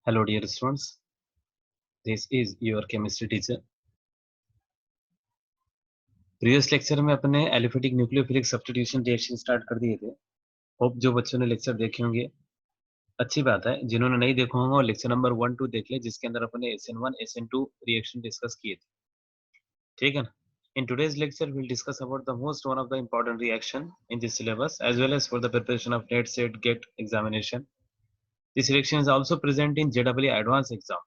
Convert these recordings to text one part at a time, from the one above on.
Hello dear students, this is your chemistry teacher. Previous lecture में अपने aliphatic nucleophilic substitution reaction start कर दिए थे। होप जो बच्चों ने लेक्चर देखे होंगे अच्छी बात है, जिन्होंने नहीं देखा होगा वो लेक्चर नंबर 1-2 देख ले, जिसके अंदर अपने SN1 SN2 रिएक्शन डिस्कस किए थे। ठीक है ना? In today's lecture we'll discuss about the most one of the important reaction in this syllabus as well as for the preparation of NET set GATE examination. This reaction is also present in JEE advanced exam.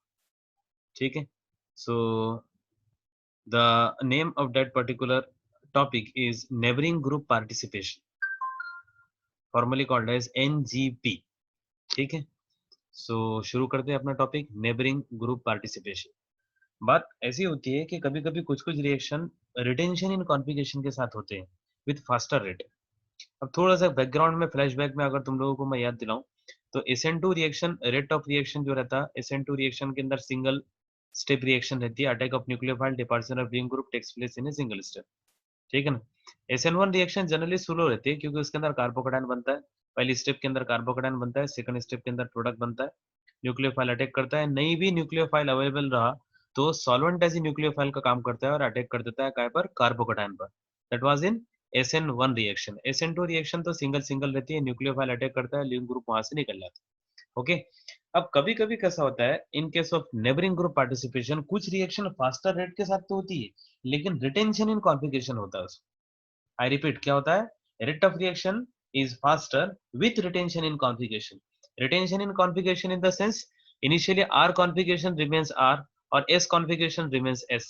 ठीक है? So the name of that particular topic is neighboring group participation, formally called as NGP. ठीक है, सो शुरू करते हैं अपना topic neighbouring group participation. बात ऐसी होती है कि कभी कभी कुछ कुछ रिएक्शन रिटेंशन इन कॉन्फ़िगरेशन के साथ होते हैं विथ फास्टर रेट। अब थोड़ा सा बैकग्राउंड में फ्लैशबैक में अगर तुम लोगों को मैं याद दिलाऊं तो SN2 reaction rate of reaction जो रहता है, SN2 रिएक्शन के अंदर सिंगल स्टेप रिएक्शन रहती है। Attack of nucleophile departure of ring group takes place in a single step. ठीक है ना? SN1 रिएक्शन जनरली स्लो रहती है क्योंकि उसके अंदर कार्बोकेटायन बनता है। पहली स्टेप के अंदर कार्बोकेटायन बनता है, सेकंड स्टेप के अंदर प्रोडक्ट बनता है, न्यूक्लियोफाइल अटैक करता है। नहीं भी न्यूक्लियोफाइल अवेलेबल रहा तो सॉल्वेंट ऐसी न्यूक्लियोफाइल का काम करता है और अटैक कर देता है काय पर, कार्बोकेटायन पर। That was in SN1 reaction. SN2 reaction तो सिंगल सिंगल रहती है, न्यूक्लियोफाइल अटैक करता है, लिविंग ग्रुप वहां से निकल जाता है। ओके, अब कभी कभी कैसा होता है इन case of neighbouring group participation, कुछ रिएक्शन फास्टर रेट के साथ तो होती है लेकिन रिटेंशन इन कॉन्फ़िगरेशन होता है। I repeat, क्या होता है? Rate of reaction is faster with retention in configuration. Retention in configuration in the sense initially R configuration remains R और S configuration remains S.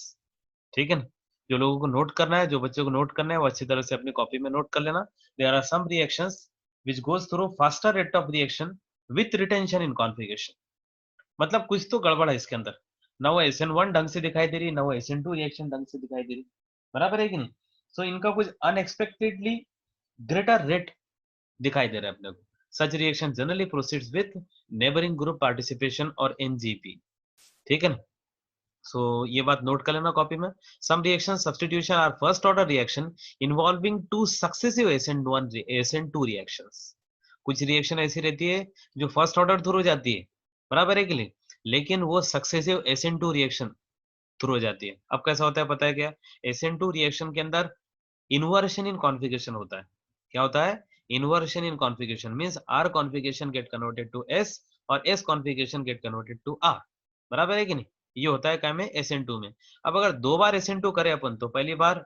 ठीक है ना? जो लोगों को नोट करना है, जो बच्चों को नोट करना है वो अच्छी तरह से अपनी कॉपी में नोट कर लेना। There are some reactions which goes through faster rate of reaction with retention in configuration. मतलब कुछ तो गड़बड़ है इसके अंदर। ना वो SN1 ढंग से दिखाई दे रही, ना वो SN2 रिएक्शन ढंग से दिखाई दे रही। बराबर है कि नहीं? सो इनका कुछ अनएक्सपेक्टेडली ग्रेटर रेट दिखाई दे रहा है अपने को। Such reaction generally proceeds with neighbouring group participation और NGP। ठीक है ना? सो ये बात नोट कर लेना कॉपी में। Some reaction substitution are first order reaction involving two successive SN1 SN2 reactions. कुछ रिएक्शन ऐसी रहती है जो फर्स्ट ऑर्डर थ्रू जाती है, बराबर है कि नहीं, लेकिन वो सक्सेसिव SN2 रिएक्शन थ्रू हो जाती है। अब कैसा होता है पता है क्या? SN2 रिएक्शन के अंदर इन्वर्शन इन कॉन्फ़िगरेशन होता है। क्या होता है? Inversion in configuration means R configuration get converted to S और S configuration get converted to R। बराबर है कि नहीं? ये होता है क्या में SN2 में। अब अगर दो बार SN2 करें अपन तो पहली बार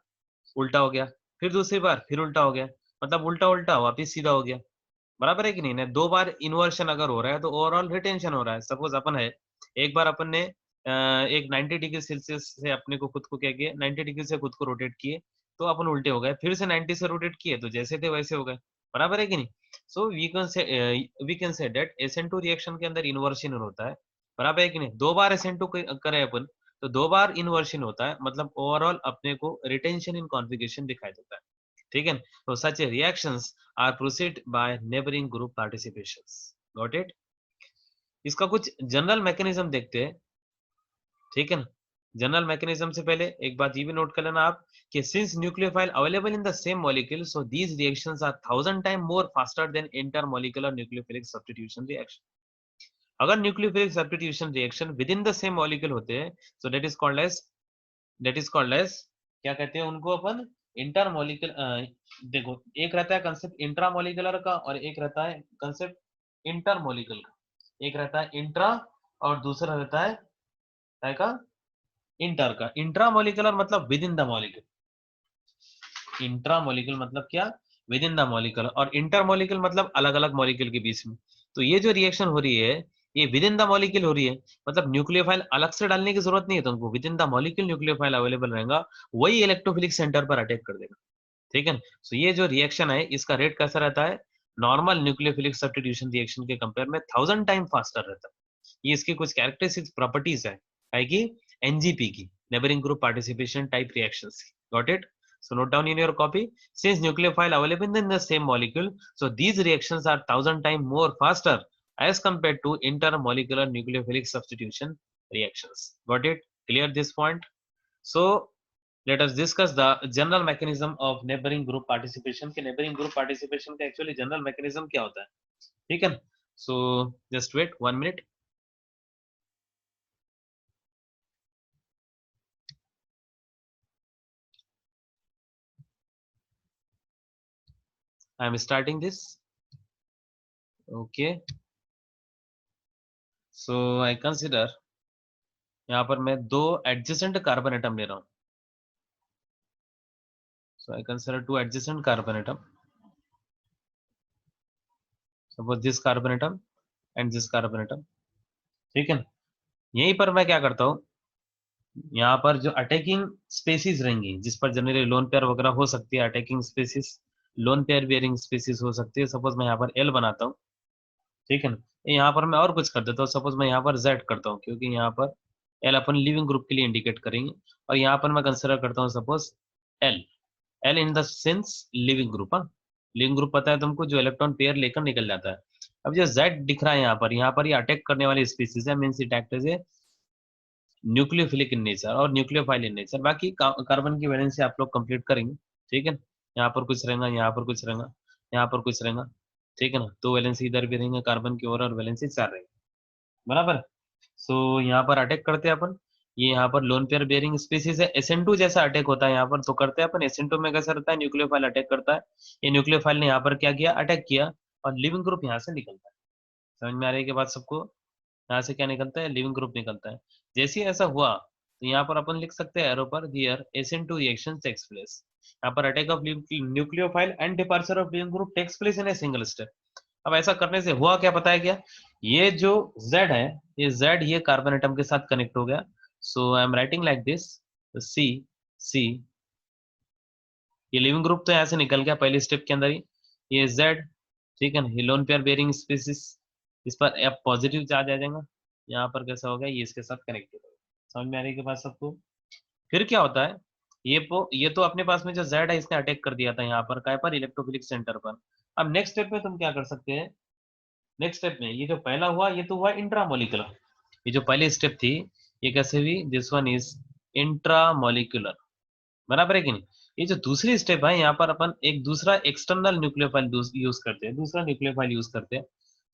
उल्टा हो गया, फिर दूसरी बार फिर उल्टा हो गया, मतलब उल्टा-उल्टा वापिस सीधा हो गया। बराबर है कि नहीं? नहीं, दो बार इन्वर्शन अगर हो रहा है तो ओवरऑल रिटेंशन हो रहा है। सपोज अपन है, एक बार अपन ने एक 90 डिग्री सेल्सियस से अपने को खुद को क्या किया, 90 डिग्री से खुद को रोटेट किए तो अपन उल्टे हो गए, फिर से 90 से रोटेट किए तो जैसे थे वैसे हो गए। बराबर है कि नहीं? So we can say that SN2 reaction के अंदर इन्वर्शन होता है। बराबर है कि नहीं? दो बार SN2 करें अपन तो दो बार इन्वर्शन होता है, मतलब ओवरऑल अपने को रिटेंशन इन कॉन्फ़िगरेशन दिखाई देता है। ठीक है? तो such reactions are proceed by neighbouring group participations. Got it? इसका कुछ जनरल मैकेनिज्म देखते हैं। ठीक है ना? जनरल मैकेनिज्म से पहले एक बात ये भी नोट कर लेना आप कि since nucleophile available in the same molecule so these reactions are 1000 time more faster than intermolecular nucleophilic substitution reaction. अगर nucleophilic substitution reaction within the same molecule होते हैं so that is called as क्या कहते हैं उनको अपन, intermolecular. देखो, एक रहता है कंसेप्ट इंट्रामॉलिक्यूलर का और एक रहता है कंसेप्ट इंटरमॉलिक्यूलर का। एक रहता है इंट्रा और दूसरा रहता है क्या का, इंटर का। इंट्रामॉलिक्यूलर मतलब विद इन द मॉलिक्यूल, इंट्रामॉलिक्यूल मतलब क्या, विद इन द मॉलिक्यूल, और इंटरमॉलिक्यूल मतलब अलग अलग मॉलिक्यूल के बीच में। तो ये जो रिएक्शन हो रही है ये विद इन द मॉलिक्यूल हो रही है, मतलब न्यूक्लियोफाइल अलग से डालने की जरूरत नहीं है तुमको, with in the molecule nucleophile available रहेगा, वही इलेक्ट्रोफिलिक सेंटर पर अटैक कर देगा। ठीक है? सो ये जो रिएक्शन है इसका रेट कैसा रहता है, नॉर्मल न्यूक्लियोफिलिक सब्स्टिट्यूशन रिएक्शन के कंपेयर में 1000 टाइम फास्टर रहता है। ये इसकी कुछ कैरेक्टरिस्टिक्स प्रॉपर्टीज है कि एनजीपी की, neighbouring group participation type reactions. Got it? So note down in your copy. Since nucleophile available in the same molecule, so these reactions are 1000 times more faster as compared to intermolecular nucleophilic substitution reactions. Got it? Clear this point? So let us discuss the general mechanism of neighboring group participation. कि neighboring group participation का actually general mechanism क्या होता है? ठीक है? So just wait 1 minute. I am starting this. Okay, so I consider, यहाँ पर मैं 2 एडजेसेंट कार्बन एटम ले रहा हूँ। So I consider 2 adjacent carbon atom, suppose this carbon atom and this carbon atom, ठीक है ना। यहीं पर मैं क्या करता हूँ, यहाँ पर जो अटैकिंग स्पेसीज रहेंगी जिस पर जनरली लोन पेयर वगैरह हो सकती है, attacking species, lone pair bearing species हो सकती है। सपोज मैं यहाँ पर एल बनाता हूँ, ठीक है ना। यहाँ पर मैं और कुछ कर देता हूँ, सपोज मैं यहाँ पर जेड करता हूँ, क्योंकि यहाँ पर एल अपन लिविंग ग्रुप के लिए इंडिकेट करेंगे। और यहाँ पर मैं कंसिडर करता हूँ suppose L, L in the sense leaving group. हाँ, लिविंग ग्रुप पता है तुमको, जो इलेक्ट्रॉन पेयर लेकर निकल जाता है। अब जो जेड दिख रहा है यहाँ पर ये अटैक करने वाली स्पीसीज है, means it act as a nucleophilic in nature और न्यूक्लियोफाइल इन नेचर। बाकी कार्बन की वैलेंसी आप लोग कंप्लीट करेंगे, ठीक है। यहाँ पर कुछ रहेगा, यहाँ पर कुछ रहेगा, यहाँ पर कुछ रहेगा, ठीक है ना। 2 वैलेंसी इधर भी रहेंगे कार्बन की और वैलेंसी 4 रहेगी, बराबर। सो यहाँ पर अटैक करते हैं अपन, ये यहाँ पर लोन पेयर बेयरिंग स्पीसीज है, SN2 जैसा अटैक होता है यहाँ पर, तो करते हैं अपन। SN2 में कैसा रहता है, न्यूक्लियोफाइल अटैक करता है। ये न्यूक्लियोफाइल ने यहाँ पर क्या किया, अटैक किया, और लिविंग ग्रुप यहाँ से निकलता है। समझ में आ रही है कि बात सबको, यहाँ से क्या निकलता है, लिविंग ग्रुप निकलता है। जैसे ही ऐसा हुआ तो यहाँ पर अपन लिख सकते हैं एरो पर, here SN2 reaction takes place. यहाँ पर attack of nucleophile and departure of leaving group takes place in a single step. अब ऐसा करने से हुआ क्या पता है क्या, ये जो Z है, ये Z ये कार्बन एटम के साथ कनेक्ट हो गया। So I am writing like this, see see, ये लिविंग ग्रुप तो यहाँ से निकल गया पहले स्टेप के अंदर ही, ये Z, ठीक है ना, ये लोन पेयर बेयरिंग स्पीसीज, इस पर अब पॉजिटिव चार्ज आ जाएगा। यहाँ पर कैसा होगा, ये इसके साथ कनेक्टेड होगा। समझ में आ रही है कि बात सबको। फिर क्या होता है, ये तो अपने पास में जो Z है इसने अटैक कर दिया था यहाँ पर, काय पर, इलेक्ट्रोफिलिक सेंटर पर। अब नेक्स्ट स्टेप में तुम क्या कर सकते हैं, नेक्स्ट स्टेप में ये जो पहला हुआ ये तो हुआ इंट्रामोलिकुलर, ये जो पहली स्टेप थी ये कैसे हुई, दिस वन इज इंट्रामोलिकुलर, बराबर है कि नहीं। ये जो दूसरी स्टेप है यहाँ पर अपन एक दूसरा एक्सटर्नल न्यूक्लियोफाइल यूज करते हैं, दूसरा न्यूक्लियोफाइल यूज करते हैं।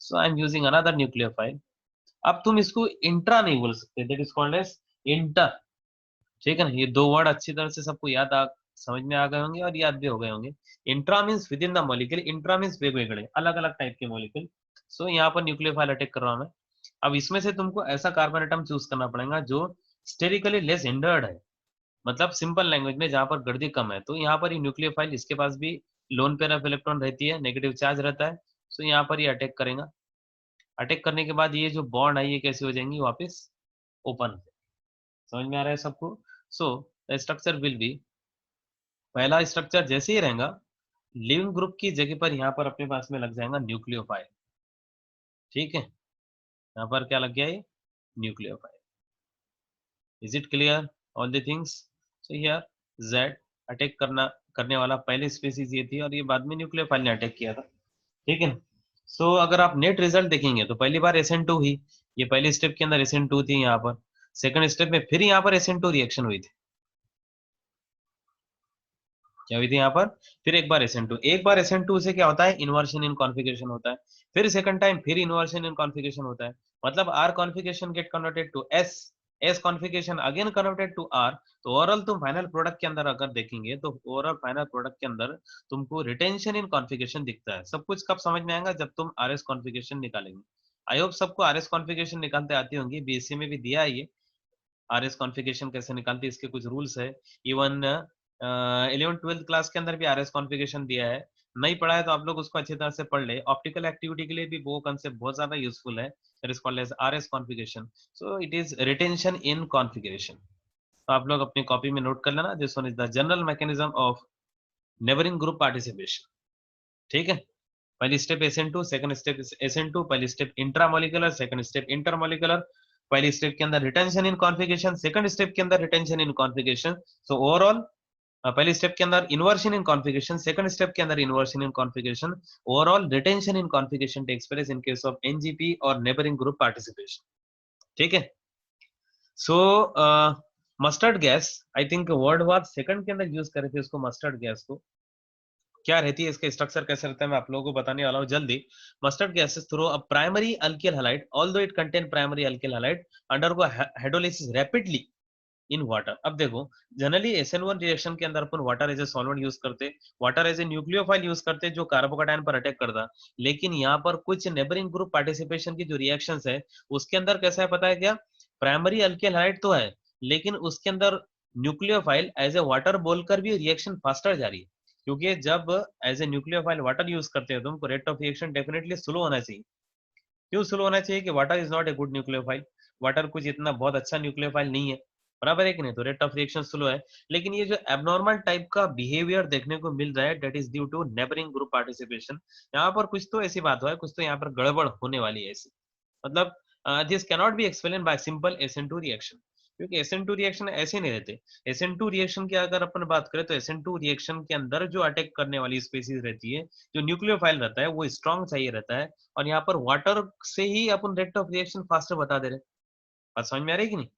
So I am using another nucleophile. अब तुम इसको इंट्रा नहीं बोल सकते, that is called as inter, ठीक है ना। ये दो वर्ड अच्छी तरह से सबको समझ में आ गए होंगे और याद भी हो गए होंगे। Intra means with in the molecule, intra means वेगवेगळे अलग अलग टाइप के मॉलिक्यूल। सो यहाँ पर न्यूक्लियोफाइल अटैक कर रहा हूं मैं। अब इसमें से तुमको ऐसा कार्बन एटम चूज करना पड़ेगा जो स्टेरिकली लेस हिंडर्ड है, मतलब सिंपल लैंग्वेज में जहां पर गर्दी कम है। तो यहाँ पर ये न्यूक्लियोफाइल, इसके पास भी लोन पेयर ऑफ इलेक्ट्रॉन रहती है, नेगेटिव चार्ज रहता है। सो यहाँ पर ये अटैक करेगा, अटैक करने के बाद ये जो बॉन्ड है ये कैसे हो जाएंगी वापस ओपन। समझ में आ रहा है सबको। So the structure will be, पहला स्ट्रक्चर जैसे ही रहेगा, लिविंग ग्रुप की जगह पर यहाँ पर अपने पास में लग जाएगा न्यूक्लियोफाइल, ठीक है। यहाँ पर क्या लग गया, ये nucleophile. Is it clear all the things. So here Z attack करने वाला पहले स्पीसीज ये थी, और ये बाद में न्यूक्लियोफाइल ने अटैक किया था, ठीक है ना। सो अगर आप नेट रिजल्ट देखेंगे तो पहली बार SN2 हुई, ये पहले स्टेप के अंदर SN2 थी यहाँ पर, सेकंड स्टेप में फिर यहाँ पर SN2 रिएक्शन हुई थी, क्या हुई थी यहाँ पर, फिर एक बार SN2, एक बार SN2 से क्या होता है, इन्वर्शन इन कॉन्फ़िगरेशन होता है। फिर सेकंड टाइम फिर इन्वर्शन इन कॉन्फ़िगरेशन होता है, मतलब R configuration get converted to S, S configuration again converted to R। तो ओवरऑल तुम फाइनल प्रोडक्ट के अंदर अगर देखेंगे तो ओवरऑल फाइनल प्रोडक्ट के अंदर तुमको रिटेंशन इन कॉन्फ़िगरेशन दिखता है। सब कुछ कब समझ में आएगा, जब तुम RS कॉन्फ़िगरेशन निकालेंगे। आई होप सबको RS कॉन्फ़िगरेशन निकालते आती होंगी, BSc में भी दिया है ये, RS कॉन्फ़िगरेशन कैसे निकालते हैं इसके कुछ रूल्स है। इवन 11th-12th क्लास के अंदर भी RS कॉन्फ़िगरेशन दिया है, नहीं पढ़ा है तो आप लोग उसको अच्छी तरह से पढ़ ले। ऑप्टिकल एक्टिविटी के लिए भी वो कांसेप्ट बहुत ज्यादा यूजफुल है, that is called as RS configuration. So it is retention in configuration. तो आप लोग अपनी कॉपी में नोट कर लेना, this one is the general mechanism of neighbouring group participation, ठीक है। पहली step SN2, second step SN2, पहली step intramolecular, second step intermolecular. पहली स्टेप के अंदर retention in configuration, second step के अंदर retention in configuration. So overall पहली स्टेप के अंदर inversion in configuration, second step के अंदर inversion in configuration, overall retention in configuration takes place in case of NGP और नेबरिंग ग्रुप पार्टिसिपेशन, ठीक है। So mustard gas, I think world war second के अंदर यूज करे थे उसको, मस्टर्ड गैस को, क्या रहती है, इसका स्ट्रक्चर कैसे रहता है, मैं आप लोगों को बताने वाला हूं जल्दी। Mustard gases through a primary alkyl halide, although it contain primary alkyl halide, undergo hydrolysis rapidly, in water. अब देखो जनरली SN1 रिएक्शन के अंदर अपन water as a solvent use करते, water as a nucleophile use करते जो carbocation पर attack करता। लेकिन यहाँ पर कुछ नेबरिंग ग्रुप पार्टिसिपेशन की जो रिएक्शंस है उसके अंदर कैसा है पता है क्या, प्राइमरी अल्केल हाइड तो है लेकिन उसके अंदर न्यूक्लियोफाइल एज ए वाटर बोलकर भी रिएक्शन फास्टर जा रही है, क्योंकि जब as a nucleophile water use करते हो तुमको rate of reaction definitely slow होना चाहिए। क्यों स्लो होना चाहिए कि water is not a good nucleophile, water कुछ इतना बहुत अच्छा न्यूक्लियोफाइल नहीं है, बराबर है कि नहीं, तो रेट ऑफ रिएक्शन स्लो है। लेकिन ये जो एबनॉर्मल टाइप का बिहेवियर देखने को मिल रहा है that is due to neighbouring group participation. यहाँ पर कुछ तो ऐसी बात हुआ है, कुछ तो यहाँ पर गड़बड़ होने वाली है ऐसी, मतलब this cannot be explain by simple SN2 reaction, क्योंकि SN2 रिएक्शन ऐसे नहीं रहते। SN2 रिएक्शन की अगर अपन बात करें तो SN2 रिएक्शन के अंदर जो अटैक करने वाली स्पीसीज रहती है, जो न्यूक्लियोफाइल रहता है वो स्ट्रॉन्ग चाहिए रहता है, और यहाँ पर वाटर से ही अपन रेट ऑफ रिएक्शन फास्टर बता दे रहे हैं। बात समझ में आ रही है कि नहीं?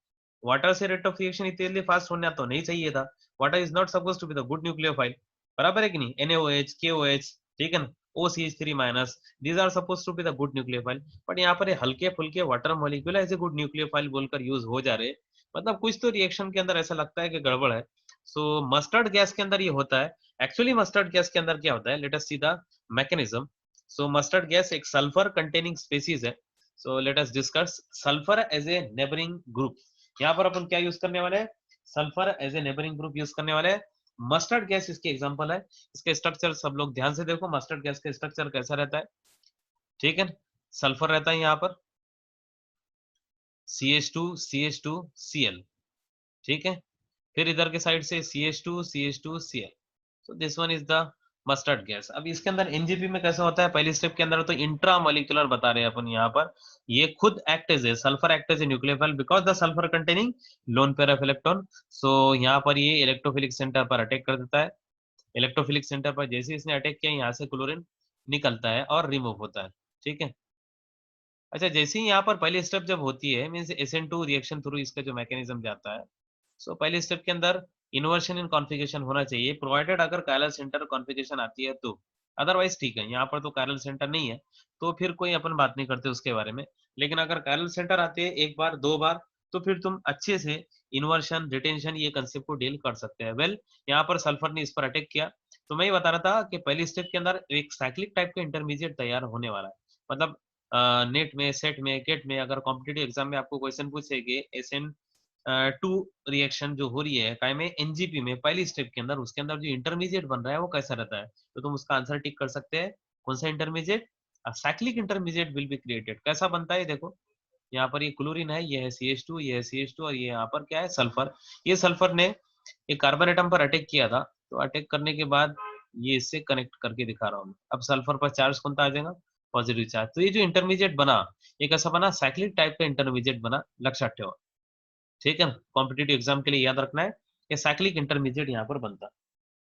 वाटर से रेट ऑफ रिएक्शन इतनी जल्दी फास्ट होना तो नहीं चाहिए था। Water is not suppose to be the good nucleophile, बराबर है कि नहीं? NaOH, KOH, ठीक है ना, OCH3 minus, these are suppose to be the good nucleophile, but यहाँ पर हल्के फुल्के water molecule as a good nucleophile बोलकर यूज हो जा रहे, मतलब कुछ तो रिएक्शन के अंदर ऐसा लगता है कि गड़बड़ है। सो मस्टर्ड गैस के अंदर ये होता है। एक्चुअली मस्टर्ड गैस के अंदर क्या होता है, let us see the mechanism. So mustard gas एक सल्फर कंटेनिंग स्पीसीज है। So let us discuss sulphur as a neighbouring group. यहाँ पर अपन क्या यूज करने वाले हैं, sulphur as a neighbouring group use करने वाले हैं। मस्टर्ड गैस इसके एग्जांपल है। इसके स्ट्रक्चर सब लोग ध्यान से देखो, मस्टर्ड गैस का स्ट्रक्चर कैसा रहता है, ठीक है। सल्फर रहता है यहाँ पर CH2 CH2 Cl, ठीक है। फिर इधर के साइड से CH2 CH2 Cl, so this one is the mustard gas. अब इसके अंदर एनजीपी में कैसा होता है, पहली स्टेप के अंदर तो इंट्रा मॉलिक्यूलर बता रहे हैं अपन यहाँ पर, ये खुद act as a sulphur act as a nucleophile because the sulphur containing lone pair of electron. So यहाँ पर ये इलेक्ट्रोफिलिक सेंटर पर अटैक कर देता है। इलेक्ट्रोफिलिक सेंटर पर जैसे इसने अटैक किया यहाँ से क्लोरीन निकलता है और रिमूव होता है, ठीक है। अच्छा, जैसे ही यहाँ पर पहली स्टेप जब होती है मीन्स SN2 रिएक्शन थ्रू इसका जो मैकेनिज्म जाता है, सो पहले स्टेप के अंदर इन्वर्शन इन कॉन्फ़िगरेशन होना चाहिए, प्रोवाइडेड अगर कायरल सेंटर कॉन्फ़िगरेशन आती है तो, अदरवाइज ठीक है। यहाँ पर तो कायरल सेंटर नहीं है तो फिर कोई अपन बात नहीं करते उसके बारे में। लेकिन अगर कायरल सेंटर आते हैं एक बार दो बार तो फिर तुम अच्छे से इन्वर्शन रिटेंशन ये कंसेप्ट को डील कर सकते हैं। वेल यहाँ पर सल्फर ने इस पर अटैक किया, तो मैं ये बता रहा था कि पहली स्टेप के अंदर एक साइक्लिक टाइप का इंटरमीडिएट तैयार होने वाला है। मतलब नेट में, सेट में, गेट में अगर कॉम्पिटिटिव एग्जाम में आपको क्वेश्चन पूछेंगे SN टू रिएक्शन जो हो रही है काय में एनजीपी में पहली स्टेप के अंदर, उसके अंदर जो इंटरमीडिएट बन रहा है वो कैसा रहता है, तो तुम उसका आंसर टिक कर सकते हैं। कौन सा intermediate, cyclic intermediate will be created. कैसा बनता है देखो, यहाँ पर ये क्लोरीन है, ये है CH2, ये है CH2 और ये यहाँ पर क्या है सल्फर। ये सल्फर ने एक कार्बन एटम पर अटैक किया था, तो अटैक करने के बाद ये इससे कनेक्ट करके दिखा रहा हूँ। अब सल्फर पर चार्ज कौन सा आ जाएगा, पॉजिटिव चार्ज। तो ये जो इंटरमीडिएट बना ये कैसा बना, साइक्लिक टाइप का इंटरमीडिएट बना, लक्षात ठेवा, ठीक है ना। कॉम्पिटिटिव एग्जाम के लिए याद रखना है कि साइक्लिक इंटरमीडिएट यहाँ पर बनता,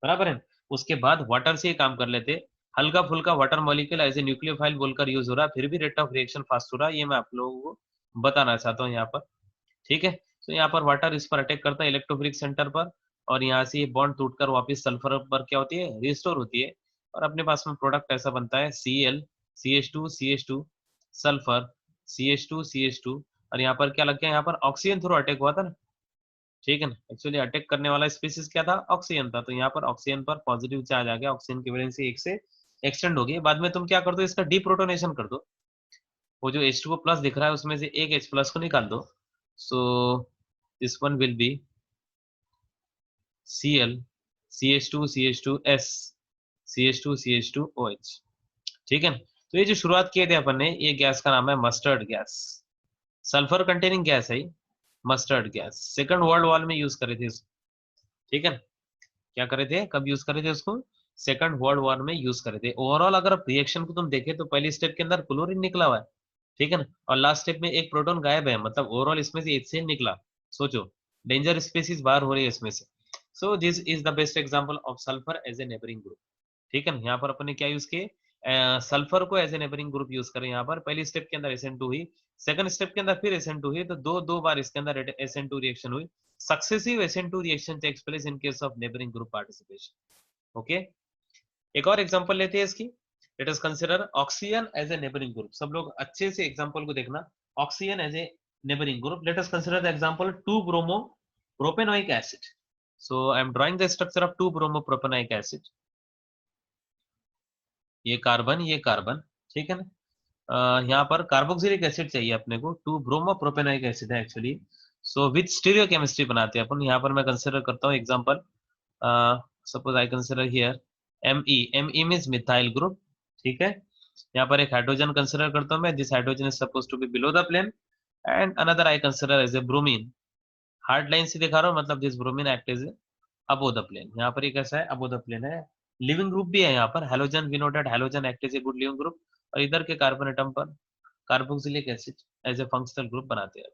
बराबर है। उसके बाद वाटर से काम कर लेते, हल्का फुल्का water molecule as a nucleophile बोलकर यूज हो रहा है, फिर भी रेट ऑफ रिएक्शन फास्ट हो रहा है, ये मैं आप लोगों को बताना चाहता हूँ यहाँ पर, ठीक है। तो यहाँ पर वाटर इस पर अटैक करता है इलेक्ट्रोफिलिक सेंटर पर, और यहाँ से ये बॉन्ड टूटकर वापस सल्फर पर क्या होती है, रिस्टोर होती है, और अपने पास में प्रोडक्ट ऐसा बनता है Cl CH2 CH2 sulphur CH2 CH2, और यहाँ पर क्या लग गया, यहाँ पर ऑक्सीजन थ्रू अटैक हुआ था ना, ठीक है ना। एक्चुअली अटैक करने वाला स्पीसीज क्या था, ऑक्सीजन था, तो यहाँ पर ऑक्सीजन पर पॉजिटिव चार्ज आ गया, ऑक्सीजन की वजह से एक से एक्सटेंड हो गई। बाद में तुम क्या कर दो, इसका डीप्रोटोनेशन कर दो, वो जो H2O प्लस दिख रहा है उसमें से एक H प्लस को निकाल दो। So this one will be Cl CH2 CH2S CH2 CH2OH, ठीक है। तो ये जो शुरुआत किए थे अपन ने, ये गैस का नाम है mustard gas, sulphur containing gas है mustard gas. Second world war में यूज करे थे इसको, ठीक है। क्या करे थे, कब यूज करे थे उसको, सेकंड वर्ल्ड वॉर में यूज करे थे। ओवरऑल अगर रिएक्शन को तुम देखे तो पहली स्टेप के अंदर क्लोरीन निकला हुआ है, ठीक है ना, और लास्ट स्टेप में एक प्रोटॉन गायब है, मतलब ओवरऑल इसमें से HCl निकला। सोचो डेंजर स्पीसीज बाहर हो रही है इसमें से। So this is the best example of sulphur as a neighbouring group, ठीक है ना। यहाँ पर अपन ने क्या यूज किए, सल्फर को as a neighbouring group use करें। यहाँ पर पहली स्टेप के अंदर SN2 हुई, सेकंड स्टेप के अंदर फिर SN2 हुई, तो दो दो बार इसके अंदर SN2 रिएक्शन हुई। Successive SN2 reaction takes place in case of neighbouring group participation, okay. एक और एग्जांपल लेते हैं इसकी, let us consider oxygen as a neighbouring group. सब लोग अच्छे से एग्जांपल को देखना, oxygen as a neighbouring group. Let us consider the example 2 bromo propanoic acid. So I am drawing the structure of two bromopropanoic acid. ये carbon, ठीक है ना। यहाँ पर कार्बोक्सिलिक एसिड चाहिए अपने को, 2-ब्रोमोप्रोपेनोइक एसिड है actually. So with stereo chemistry बनाते हैं अपन। यहाँ पर मैं कंसिडर करता हूँ example, suppose I consider here Me means methyl group, ठीक है। यहाँ पर एक हाइड्रोजन कंसिडर करता हूँ मैं, this hydrogen is suppose to be below the plane, and another I consider as a bromine. Hard line से दिखा रहा हूँ, मतलब this bromine act is above the plane. यहाँ पर ये कैसा है, अबो द प्लेन है। लिविंग ग्रुप भी है यहाँ पर, halogen, we know that halogen act is a good leaving group. और इधर के कार्बन एटम पर carboxylic acid as a functional group बनाते हैं।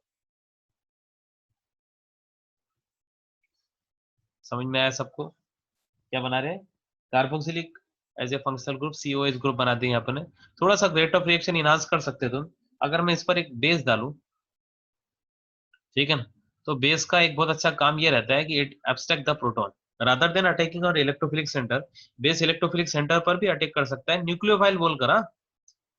समझ में आया सबको क्या बना रहे हैं? Carboxylic as a functional group, COH group बनाते हैं यहाँ पर। थोड़ा सा रेट ऑफ रिएक्शन इनहांस कर सकते हो तुम, अगर मैं इस पर एक बेस डालूं, ठीक है ना। तो बेस का एक बहुत अच्छा काम ये रहता है कि it abstract the proton rather than attacking और electrophilic centre. Base electrophilic centre पर भी अटैक कर सकता है, न्यूक्लियोफाइल बोलकर। हाँ,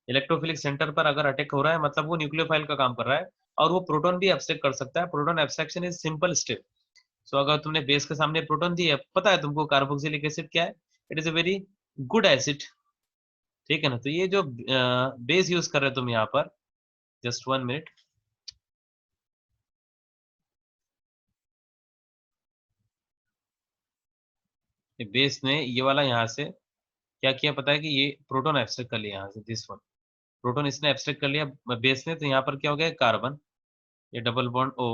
इलेक्ट्रोफिलिक सेंटर पर अगर अटैक हो रहा है मतलब वो न्यूक्लियोफाइल का काम कर रहा है, और वो प्रोटॉन भी एब्स्ट्रैक्ट कर सकता है। Proton abstraction is simple step. So अगर तुमने बेस के सामने प्रोटॉन दी है, पता है तुमको कार्बोक्सिलिक एसिड क्या है, it is a very good acid, ठीक है ना। तो ये जो बेस यूज कर रहे हो तुम यहाँ पर, जस्ट 1 मिनट। बेस ने ये वाला यहाँ से क्या किया पता है, कि ये प्रोटॉन एब्स्ट्रैक्ट कर लिया यहाँ से, दिस वन प्रोटॉन इसने एब्स्ट्रैक्ट कर लिया बेस ने। तो यहाँ पर क्या हो गया, कार्बन, ये डबल बॉन्ड O,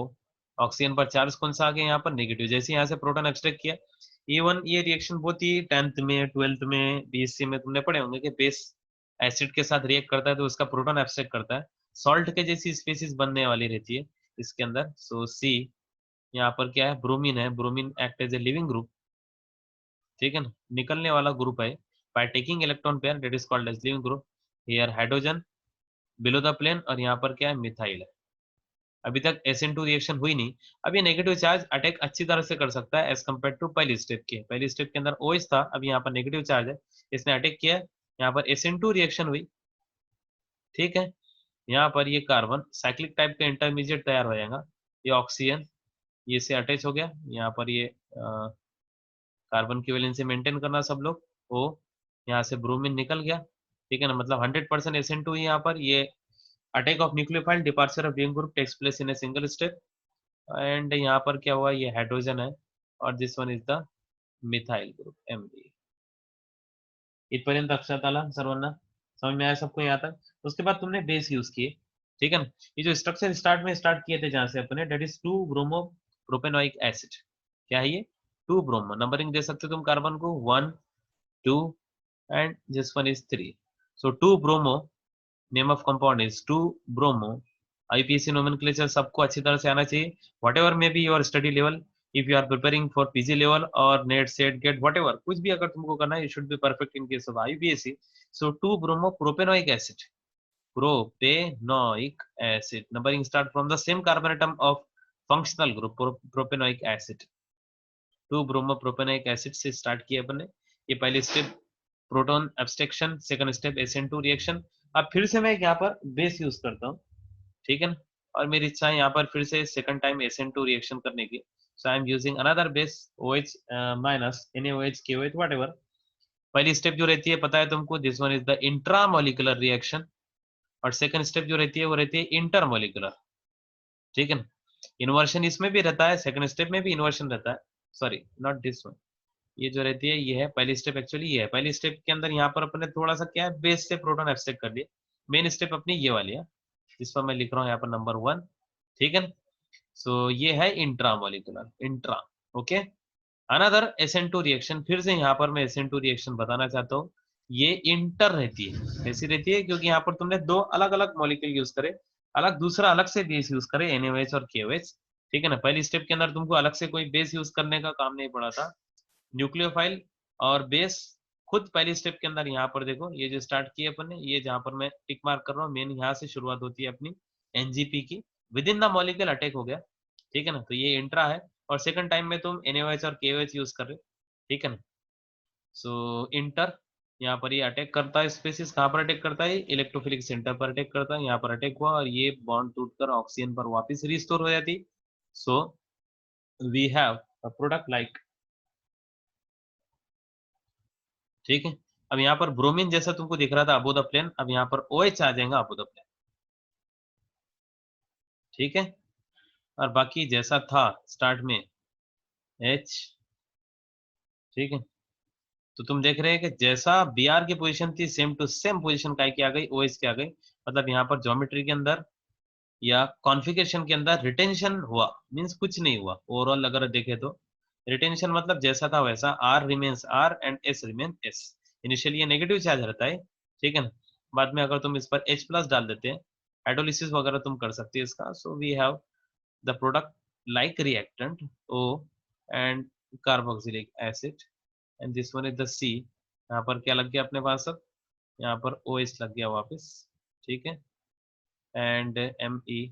ऑक्सीजन पर चार्ज कौन सा आ गया यहाँ पर, नेगेटिव। जैसे यहाँ से प्रोटॉन एब्स्ट्रैक्ट किया, इवन ये रिएक्शन बहुत ही 10th में 12th में BSc में तुमने पढ़े होंगे कि बेस एसिड के साथ रिएक्ट करता है तो उसका प्रोटॉन एब्स्ट्रैक्ट करता है, सॉल्ट के जैसी स्पीसीज बनने वाली रहती है इसके अंदर। सो सी, यहाँ पर क्या है, ब्रोमीन है, bromine act as a leaving group, ठीक है ना, निकलने वाला ग्रुप है। By taking electron pair that is called as leaving group. Here hydrogen below the plane, और यहाँ पर क्या है, मिथाइल है। अभी तक SN2 रिएक्शन हुई नहीं। अब ये नेगेटिव चार्ज अटैक अच्छी तरह से कर सकता है एज कम्पेयर टू पहली स्टेप के। पहली स्टेप के अंदर OH था, अब यहाँ पर नेगेटिव चार्ज है, इसने अटैक किया, यहाँ पर SN2 रिएक्शन हुई, ठीक है। यहाँ पर ये कार्बन साइक्लिक टाइप का इंटरमीडिएट तैयार हो जाएगा, ये ऑक्सीजन ये से अटैच हो गया, यहाँ पर ये कार्बन की वैलेंसी मेंटेन करना सब लोग, ओ यहाँ से ब्रोमीन निकल गया, ठीक है ना। मतलब 100% SN2 यहाँ पर। ये attack of nucleophile departure of leaving group takes place in a single step, and यहाँ पर क्या हुआ, ये हाइड्रोजन है, और this one is the methyl group MB। इथपर्यंत लक्षात आला सर्वांना? समझ में आया सबको यहाँ तक? उसके बाद तुमने बेस यूज किए, ठीक है ना। ये जो स्ट्रक्चर स्टार्ट में स्टार्ट किए थे जहां से अपने, डेट इज 2-ब्रोमो प्रोपेनोइक एसिड। क्या है ये, 2-ब्रोमो। नंबरिंग दे सकते हो तुम कार्बन को, 1 2 and this one is 3। So two bromo, name of compound is two bromo. IPAC nomenclature सबको अच्छी तरह से आना चाहिए, whatever may be your study level. If you are preparing for PG level और NET SET GATE whatever, कुछ भी अगर तुमको करना है, you should be perfect in case of IPAC। So two bromo propanoic acid, propanoic acid, numbering start from the same carbon atom of functional group propanoic acid। Two bromo propanoic acid से start किया अपने, ये पहली step proton abstraction, second step SN2 reaction. अब फिर से मैं यहाँ पर बेस यूज करता हूँ, ठीक है ना, और मेरी इच्छा है यहाँ पर फिर से सेकंड टाइम SN2 रिएक्शन करने की। So I am using another base OH minus NaOH KOH whatever. पहली स्टेप जो रहती है पता है तुमको, this one is the intramolecular reaction, और सेकंड स्टेप जो रहती है वो रहती है इंटरमोलिकुलर, ठीक है ना। इन्वर्शन इसमें भी रहता है, सेकंड स्टेप में भी इन्वर्शन रहता है, सॉरी नॉट दिस वन। ये जो रहती है ये है पहली स्टेप, एक्चुअली ये है पहली स्टेप के अंदर। यहाँ पर अपने थोड़ा सा क्या है, बेस से प्रोटॉन एब्स्ट्रैक्ट कर लिए। मेन स्टेप अपनी ये वाली है, जिस पर मैं लिख रहा हूँ यहाँ पर नंबर 1, ठीक है ना। सो ये है intramolecular, intra, okay. Another SN2 reaction, फिर से यहाँ पर मैं SN2 रिएक्शन बताना चाहता हूँ, ये इंटर रहती है। कैसी रहती है, क्योंकि यहाँ पर तुमने दो अलग अलग मॉलिक्यूल यूज करे, अलग दूसरा अलग से बेस यूज करे, NaOH और KOH, ठीक है ना। पहली स्टेप के अंदर तुमको अलग से कोई बेस यूज करने का काम नहीं पड़ा था। न्यूक्लियोफाइल और बेस खुद पहली स्टेप के अंदर, यहाँ पर देखो ये जो स्टार्ट किया अपन ने, ये जहाँ पर मैं टिक मार्क कर रहा हूँ, मेन यहाँ से शुरुआत होती है अपनी NGP की, with in the molecule attack हो गया, ठीक है ना। तो ये इंट्रा है, और सेकंड टाइम में तुम NaOH और KOH यूज कर रहे हो, ठीक है ना। सो इंटर, यहाँ पर ये अटैक करता है, स्पेसिस कहाँ पर अटैक करता है, इलेक्ट्रोफिलिक सेंटर पर अटैक करता है। यहाँ पर अटैक हुआ और ये बॉन्ड टूटकर ऑक्सीजन पर वापस रिस्टोर हो जाती। So we have a product like, ठीक है। अब यहाँ पर ब्रोमीन जैसा तुमको दिख रहा था अबो द प्लेन, अब यहाँ पर OH आ जाएगा अबो द प्लेन, ठीक है। और बाकी जैसा था स्टार्ट में H, ठीक है। तो तुम देख रहे हैं कि जैसा Br की पोजीशन थी सेम टू सेम पोजीशन काय की आ गई, OH की आ गई। मतलब यहाँ पर ज्योमेट्री के अंदर या कॉन्फ़िगरेशन के अंदर रिटेंशन हुआ, मींस कुछ नहीं हुआ। ओवरऑल अगर देखे तो रिटेंशन मतलब जैसा था वैसा, R remains R and S remain S। Initially ये नेगेटिव चार्ज रहता है, ठीक है ना। बाद में अगर तुम इस पर H प्लस डाल देते हैं, हाइड्रोलिसिस वगैरह तुम कर सकते हैं इसका। So we have the product like reactant O and carboxylic acid, and this one is the C। यहाँ पर क्या लग गया अपने पास, अब यहाँ पर OH लग गया वापस, ठीक है, एंड MEH।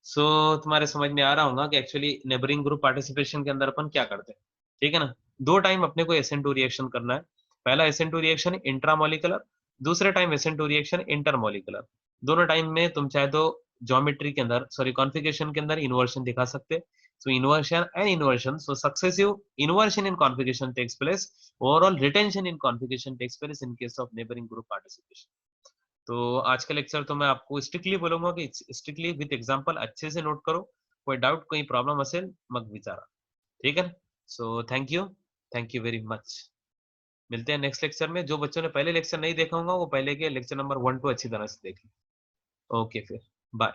सो तुम्हारे समझ में आ रहा होगा कि एक्चुअली नेबरिंग ग्रुप पार्टिसिपेशन के अंदर अपन क्या करते हैं, ठीक है ना। दो टाइम अपने को SN2 रिएक्शन करना है। पहला SN2 रिएक्शन इंट्रामोलिकुलर, दूसरे टाइम SN2 रिएक्शन इंटरमोलिकुलर। दोनों टाइम में तुम चाहे तो ज्योमेट्री के अंदर, सॉरी कॉन्फ़िगरेशन के अंदर इन्वर्शन दिखा सकते हैं। So inversion and inversion, so successive inversion in configuration takes place, overall retention in configuration takes place in case of neighbouring group participation. तो आज का लेक्चर तो मैं आपको स्ट्रिक्टली बोलूंगा कि स्ट्रिक्टली विथ एग्जांपल अच्छे से नोट करो। कोई डाउट कोई प्रॉब्लम असेल मग विचारा, ठीक है। So thank you very much. मिलते हैं नेक्स्ट लेक्चर में। जो बच्चों ने पहले लेक्चर नहीं देखा होगा वो पहले के लेक्चर नंबर 1 2 अच्छी तरह से देखें। ओके फिर बाय।